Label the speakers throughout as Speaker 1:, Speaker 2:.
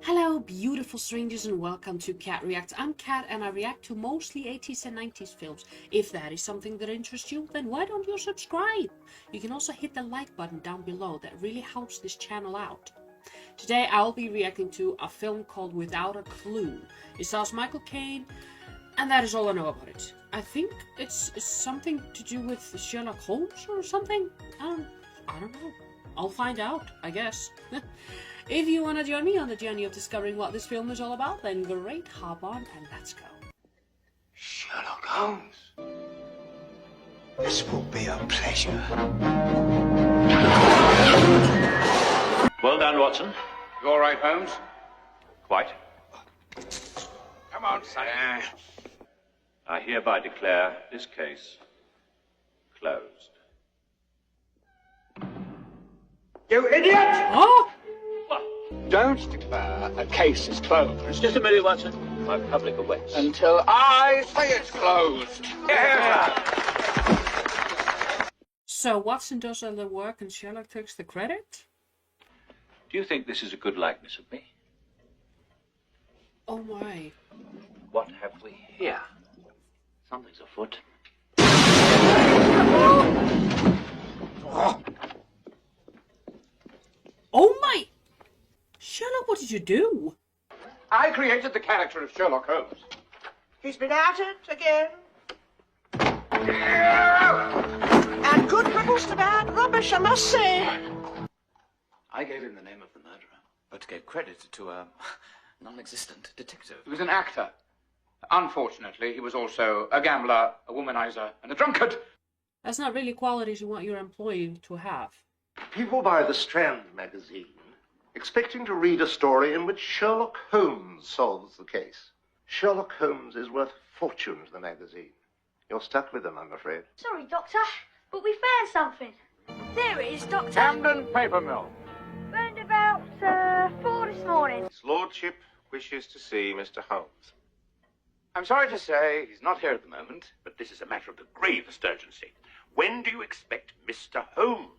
Speaker 1: Hello, beautiful strangers, and welcome to Cat Reacts. I'm Cat, and I react to mostly 80s and 90s films. If that is something that interests you, then why don't you subscribe? You can also hit the like button down below. That really helps this channel out. Today, I'll be reacting to a film called Without a Clue. It stars Michael Caine, and that is all I know about it. I think it's something to do with Sherlock Holmes or something? I don't know. I'll find out, I guess. If you want to join me on the journey of discovering what this film is all about, then great, hop on and let's go.
Speaker 2: Sherlock Holmes. This will be a pleasure.
Speaker 3: Well done, Watson.
Speaker 4: You all right, Holmes?
Speaker 3: Quite.
Speaker 4: Come on, sonny.
Speaker 3: I hereby declare this case closed.
Speaker 4: You idiot!
Speaker 1: Oh!
Speaker 4: Don't declare a case is closed
Speaker 3: Just a minute, Watson. My public awaits.
Speaker 4: until I say it's closed.
Speaker 1: So Watson does all the work and Sherlock takes the credit?
Speaker 3: Do you think this is a good likeness of me?
Speaker 1: Oh my.
Speaker 3: What have we here? Something's afoot.
Speaker 1: Oh my! Sherlock, what did you do?
Speaker 4: I created the character of Sherlock Holmes.
Speaker 5: He's been at it again. And good riddance to bad rubbish, I must say.
Speaker 6: I gave him the name of the murderer, but gave credit to a non-existent detective.
Speaker 4: He was an actor. Unfortunately, he was also a gambler, a womanizer, and a drunkard.
Speaker 1: That's not really qualities you want your employee to have.
Speaker 7: People buy the Strand magazine, expecting to read a story in which Sherlock Holmes solves the case. Sherlock Holmes is worth a fortune to the magazine. You're stuck with them, I'm afraid.
Speaker 8: Sorry, Doctor, but we found something. There it is, Doctor.
Speaker 4: Camden Paper Mill.
Speaker 8: Round about 4 this morning.
Speaker 7: His lordship wishes to see Mr. Holmes.
Speaker 4: I'm sorry to say he's not here at the moment, but this is a matter of the gravest urgency. When do you expect Mr. Holmes?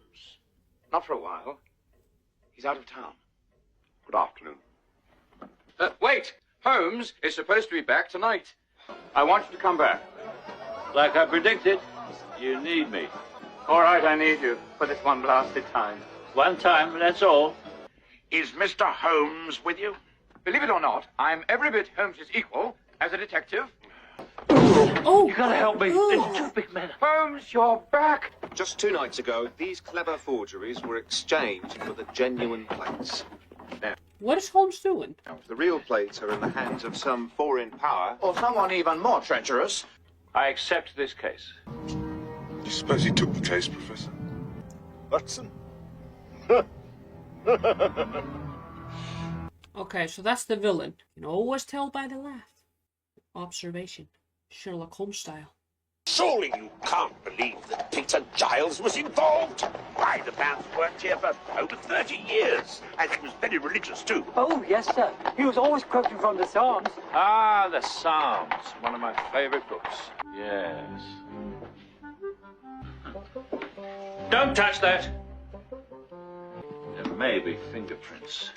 Speaker 4: Not for a while. He's out of town.
Speaker 7: Good afternoon.
Speaker 4: Wait! Holmes is supposed to be back tonight. I want you to come back.
Speaker 3: Like I predicted, you need me.
Speaker 4: All right, I need you for this one blasted time.
Speaker 3: One time, that's all.
Speaker 4: Is Mr. Holmes with you? Believe it or not, I'm every bit Holmes's equal as a detective.
Speaker 1: Oh!
Speaker 3: You gotta help me. There's two big men.
Speaker 4: Holmes, you're back.
Speaker 9: Just 2 nights ago, these clever forgeries were exchanged for the genuine plates.
Speaker 1: What is Holmes doing?
Speaker 9: Now, if the real plates are in the hands of some foreign power,
Speaker 4: Or someone even more treacherous.
Speaker 3: I accept this case.
Speaker 10: Do you suppose he took the case, Professor? Watson?
Speaker 1: Okay, so that's the villain. You can always tell by the laugh. Observation. Sherlock Holmes style.
Speaker 2: Surely you can't believe that Peter Giles was involved. Why, the man's worked here for over 30 years, and he was very religious too.
Speaker 11: Oh, yes, sir. He was always quoting from the Psalms.
Speaker 3: Ah, the Psalms. One of my favorite books. Yes. Don't touch that. There may be fingerprints.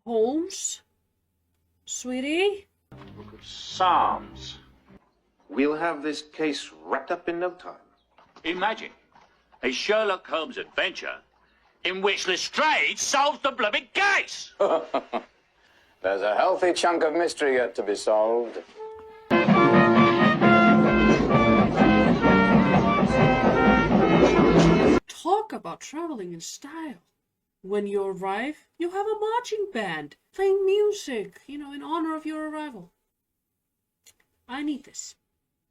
Speaker 1: Holmes? Sweetie?
Speaker 3: Book of Psalms.
Speaker 9: we'll have this case wrapped up in no time.
Speaker 3: Imagine a Sherlock Holmes adventure in which Lestrade solves the blooming case.
Speaker 6: There's a healthy chunk of mystery yet to be solved.
Speaker 1: Talk about traveling in style. When you arrive, you have a marching band playing music, in honor of your arrival. I need this.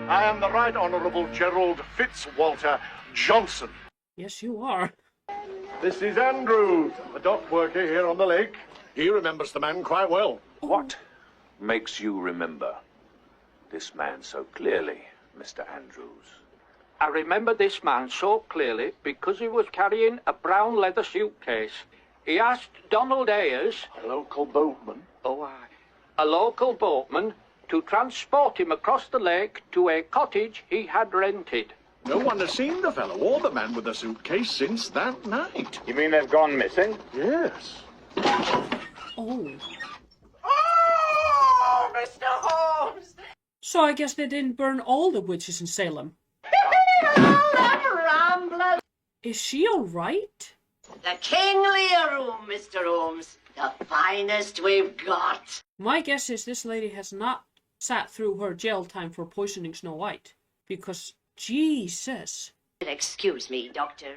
Speaker 7: I am the Right Honourable Gerald Fitzwalter Johnson.
Speaker 1: Yes, you are.
Speaker 7: This is Andrews, a dock worker here on the lake. He remembers the man quite well.
Speaker 3: What makes you remember this man so clearly, Mr. Andrews?
Speaker 11: I remember this man so clearly because he was carrying a brown leather suitcase. He asked Donald Ayers,
Speaker 7: A local boatman.
Speaker 11: a local boatman, to transport him across the lake to a cottage he had rented.
Speaker 7: No one has seen the fellow or the man with the suitcase since that night.
Speaker 4: You mean they've gone missing?
Speaker 7: Yes.
Speaker 1: Oh.
Speaker 5: Oh, Mr. Holmes!
Speaker 1: So I guess they didn't burn all the witches in Salem.
Speaker 5: All them ramblers!
Speaker 1: Is she alright?
Speaker 5: The kingly room, Mr. Holmes. The finest we've got.
Speaker 1: My guess is this lady has not sat through her jail time for poisoning Snow White. Because, Jesus.
Speaker 8: Excuse me, Doctor.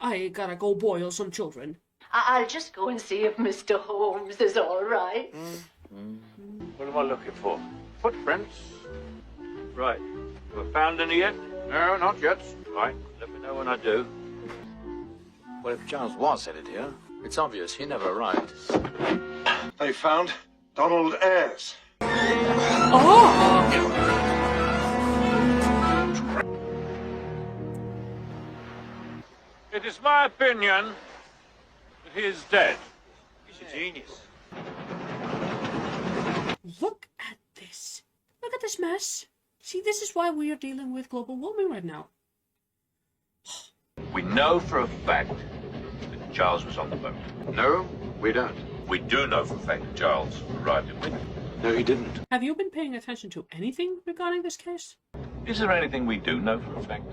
Speaker 1: I gotta go boil some children.
Speaker 8: I'll just go and see if Mr. Holmes is all right.
Speaker 3: What am I looking for? Footprints. Right. Have I found any yet?
Speaker 6: No, not yet.
Speaker 3: Right. Let me know when I do.
Speaker 6: Well, if Giles was headed here, it's obvious he never arrived.
Speaker 10: They found Donald Ayres.
Speaker 1: Oh!
Speaker 3: It is my opinion that he is dead.
Speaker 6: He's a genius.
Speaker 1: Look at this. Look at this mess. See, this is why we are dealing with global warming right now.
Speaker 3: We know for a fact that Giles was on the boat.
Speaker 6: No, we don't.
Speaker 3: We do know for a fact that Giles arrived in Windsor.
Speaker 6: No, he didn't.
Speaker 1: Have you been paying attention to anything regarding this case?
Speaker 3: Is there anything we do know for a fact?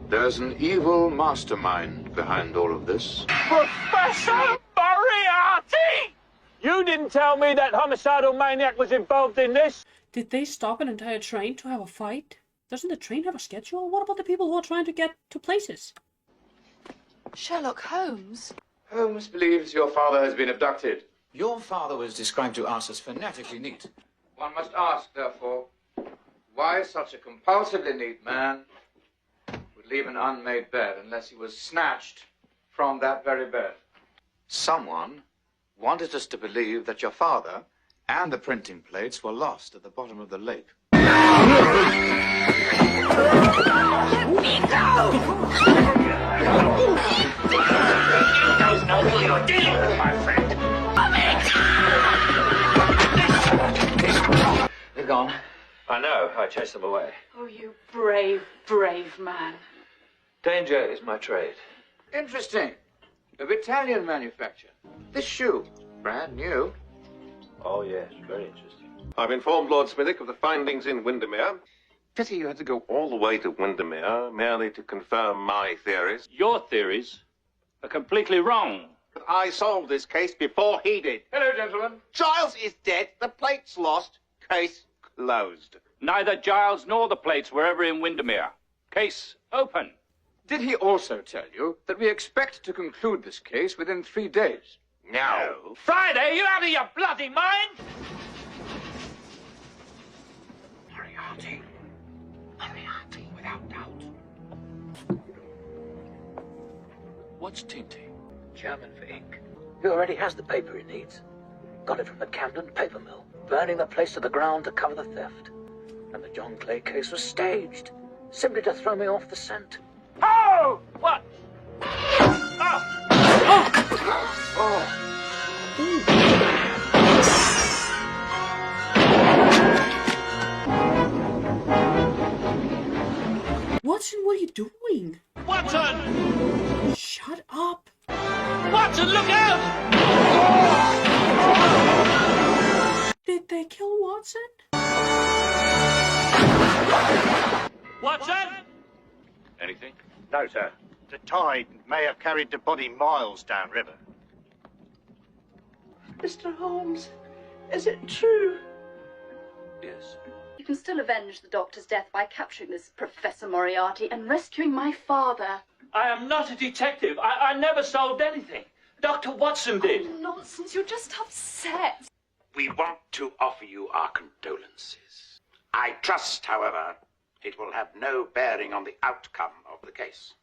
Speaker 12: There's an evil mastermind behind all of this.
Speaker 11: Professor Moriarty! You didn't tell me that homicidal maniac was involved in this.
Speaker 1: Did they stop an entire train to have a fight? Doesn't the train have a schedule? What about the people who are trying to get to places?
Speaker 13: Sherlock Holmes?
Speaker 6: Holmes believes your father has been abducted. Your father was described to us as fanatically neat. One must ask, therefore, why such a compulsively neat man would leave an unmade bed unless he was snatched from that very bed? Someone wanted us to believe that your father and the printing plates were lost at the bottom of the lake.
Speaker 2: You don't know who you're dealing with, my friend.
Speaker 6: They're gone.
Speaker 3: I know. I chased them away.
Speaker 13: Oh, you brave, brave man.
Speaker 3: Danger is my trade.
Speaker 6: Interesting. Of Italian manufacture. This shoe, brand new.
Speaker 3: Oh, yes. Very interesting.
Speaker 9: I've informed Lord Smithick of the findings in Windermere. Pity you had to go all the way to Windermere merely to confirm my theories.
Speaker 3: Your theories are completely wrong.
Speaker 9: I solved this case before he did.
Speaker 6: Hello, gentlemen.
Speaker 9: Giles is dead. The plate's lost. Case closed.
Speaker 3: Neither Giles nor the plates were ever in Windermere. Case open.
Speaker 6: Did he also tell you that we expect to conclude this case within 3 days?
Speaker 9: No.
Speaker 3: Friday, you out of your bloody mind?
Speaker 2: Moriarty. Moriarty, without doubt.
Speaker 3: What's tinting?
Speaker 14: German for ink. He already has the paper he needs. Got it from the Camden paper mill, burning the place to the ground to cover the theft. And the John Clay case was staged, simply to throw me off the scent.
Speaker 11: Oh! What?
Speaker 1: Watson, what are you doing?
Speaker 3: Watson!
Speaker 1: Shut up!
Speaker 3: Watson, look out!
Speaker 1: Did they kill Watson?
Speaker 3: Watson? Anything?
Speaker 15: No, sir. The tide may have carried the body miles downriver.
Speaker 5: Mr. Holmes, is it true?
Speaker 3: Yes.
Speaker 8: You can still avenge the Doctor's death by capturing this Professor Moriarty and rescuing my father.
Speaker 3: I am not a detective. I never solved anything. Dr. Watson did.
Speaker 8: Oh, nonsense, you're just upset.
Speaker 2: We want to offer you our condolences. I trust, however, it will have no bearing on the outcome of the case.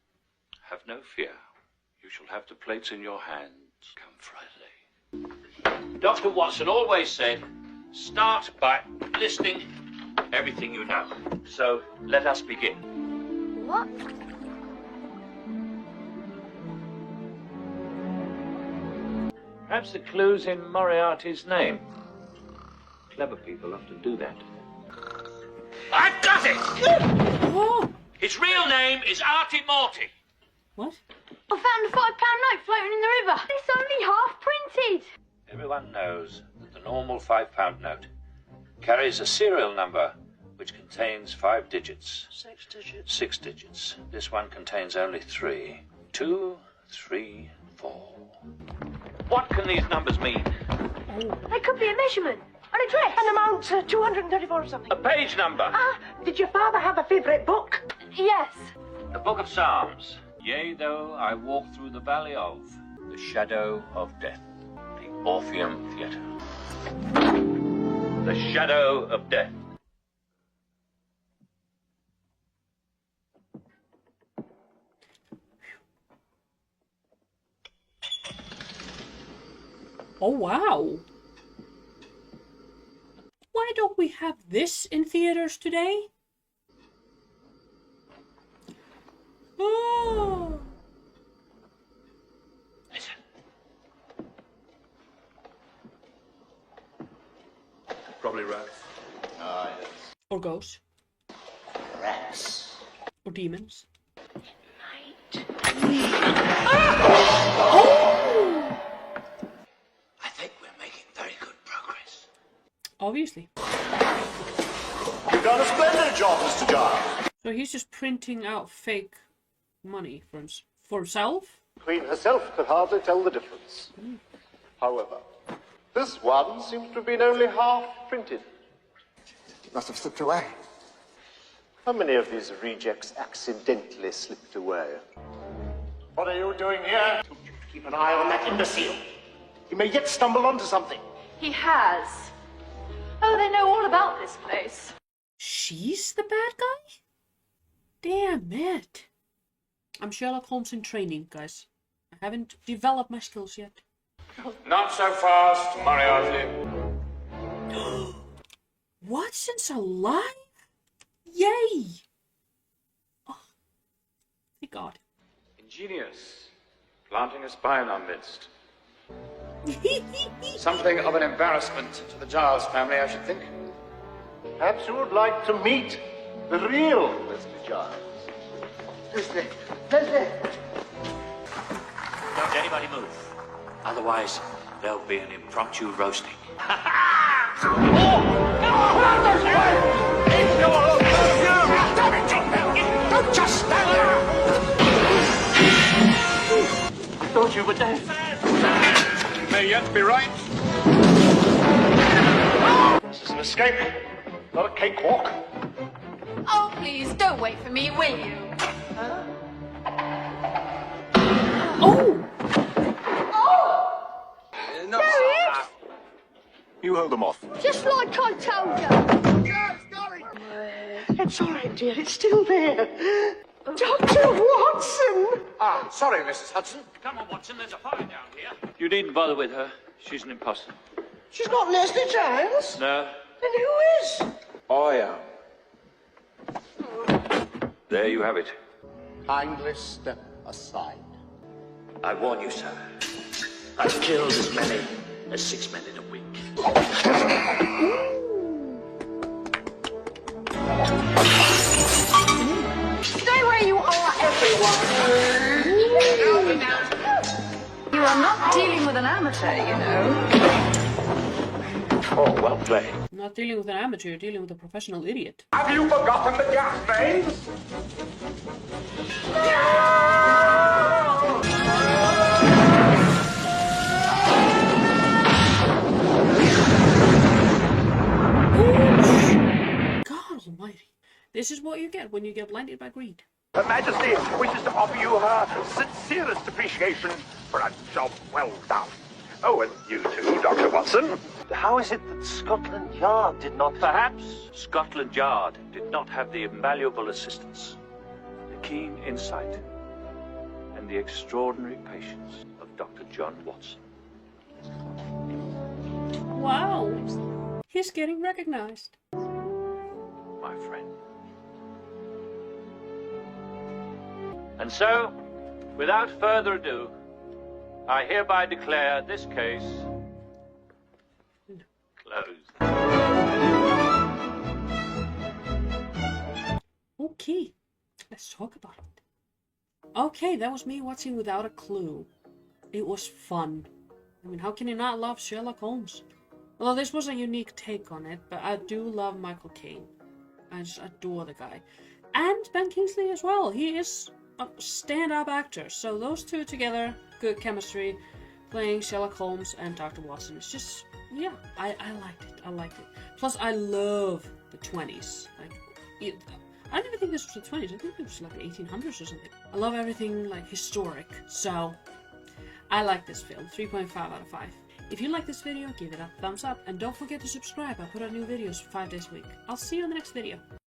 Speaker 3: Have no fear. You shall have the plates in your hands come Friday. Dr. Watson always said, start by listing everything you know. So let us begin.
Speaker 8: What?
Speaker 3: Perhaps the clue's in Moriarty's name. Clever people often do that. I've got it!
Speaker 1: Oh!
Speaker 3: His real name is Artie Morty.
Speaker 1: What?
Speaker 8: I found a £5 note floating in the river. It's only half printed.
Speaker 3: Everyone knows that the normal £5 note carries a serial number which contains 5 digits.
Speaker 1: 6 digits.
Speaker 3: 6 digits. This one contains only 3. 2, 3, 4. What can these numbers mean?
Speaker 16: They could be a measurement, an address, an amount, 234 or something.
Speaker 3: A page number.
Speaker 16: Did your father have a favourite book? Yes.
Speaker 3: The Book of Psalms. Yea, though I walk through the valley of the shadow of death. The Orpheum Theatre. The shadow of death.
Speaker 1: Oh, wow. Why don't we have this in theaters today? Oh.
Speaker 3: Listen.
Speaker 17: Probably rats.
Speaker 7: Ah, yes.
Speaker 1: Or ghosts.
Speaker 7: Rats.
Speaker 1: Or demons.
Speaker 3: I think we're making very good progress.
Speaker 1: Obviously.
Speaker 7: You've done a splendid job, Mr. Giles.
Speaker 1: So he's just printing out fake money for himself?
Speaker 7: The Queen herself could hardly tell the difference. However, this one seems to have been only half printed.
Speaker 18: It must have slipped away.
Speaker 7: How many of these rejects accidentally slipped away? What are you doing here?
Speaker 15: Keep an eye on that imbecile. He may yet stumble onto something.
Speaker 8: He has. Oh, they know all about this place.
Speaker 1: She's the bad guy? Damn it. I'm Sherlock Holmes in training, guys. I haven't developed my skills yet.
Speaker 12: Not so fast, Moriarty.
Speaker 1: Watson's alive? Yay! Oh, thank God.
Speaker 6: Ingenious. Planting a spy in our midst. Something of an embarrassment to the Giles family, I should think.
Speaker 7: Perhaps you would like to meet the real Mr. Giles.
Speaker 15: Leslie! Leslie!
Speaker 3: Don't anybody move. Otherwise, there'll be an impromptu roasting.
Speaker 15: Don't just stand there! I thought you were dead.
Speaker 6: You may yet be right.
Speaker 15: This is an escape, not a cakewalk.
Speaker 8: Oh, please, don't wait for me, will you?
Speaker 10: No. You hold them off.
Speaker 16: Just like I told you.
Speaker 15: It's all right, dear. It's still there. Dr. Watson!
Speaker 6: Sorry, Mrs. Hudson.
Speaker 3: Come on, Watson, there's a fire down here. You needn't bother with her. She's an imposter.
Speaker 15: She's not Leslie Giles?
Speaker 3: No.
Speaker 15: Then who is?
Speaker 6: I am.
Speaker 3: There you have it.
Speaker 7: Kindly step aside.
Speaker 3: I warn you, sir. I've killed as many as 6 men in a week.
Speaker 16: Stay where you are, everyone.
Speaker 8: You are not dealing with an amateur, you know.
Speaker 3: Oh, well played.
Speaker 1: Not dealing with an amateur, you're dealing with a professional idiot.
Speaker 15: Have you forgotten the gas mains?
Speaker 1: God almighty. This is what you get when you get blinded by greed.
Speaker 2: Her Majesty wishes to offer you her sincerest appreciation for a job well done. Oh, and you too, Dr. Watson.
Speaker 15: How is it that Scotland Yard did not...
Speaker 3: Perhaps Scotland Yard did not have the invaluable assistance, the keen insight, and the extraordinary patience of Dr. John Watson.
Speaker 1: Wow. He's getting recognized.
Speaker 3: My friend. And so, without further ado, I hereby declare this case closed.
Speaker 1: Okay, let's talk about it. Okay, that was me watching without a clue. It was fun. I mean, how can you not love Sherlock Holmes? Although this was a unique take on it, but I do love Michael Caine. I just adore the guy. And Ben Kingsley as well. He is a stand-up actor. So those two together, good chemistry, playing Sherlock Holmes and Dr. Watson. It's just, yeah, I liked it. I liked it. Plus, I love the 20s. Like, I didn't even think this was the 20s. I think it was like the 1800s or something. I love everything like historic. So I like this film. 3.5 out of 5. If you like this video, give it a thumbs up. And don't forget to subscribe. I put out new videos 5 days a week. I'll see you in the next video.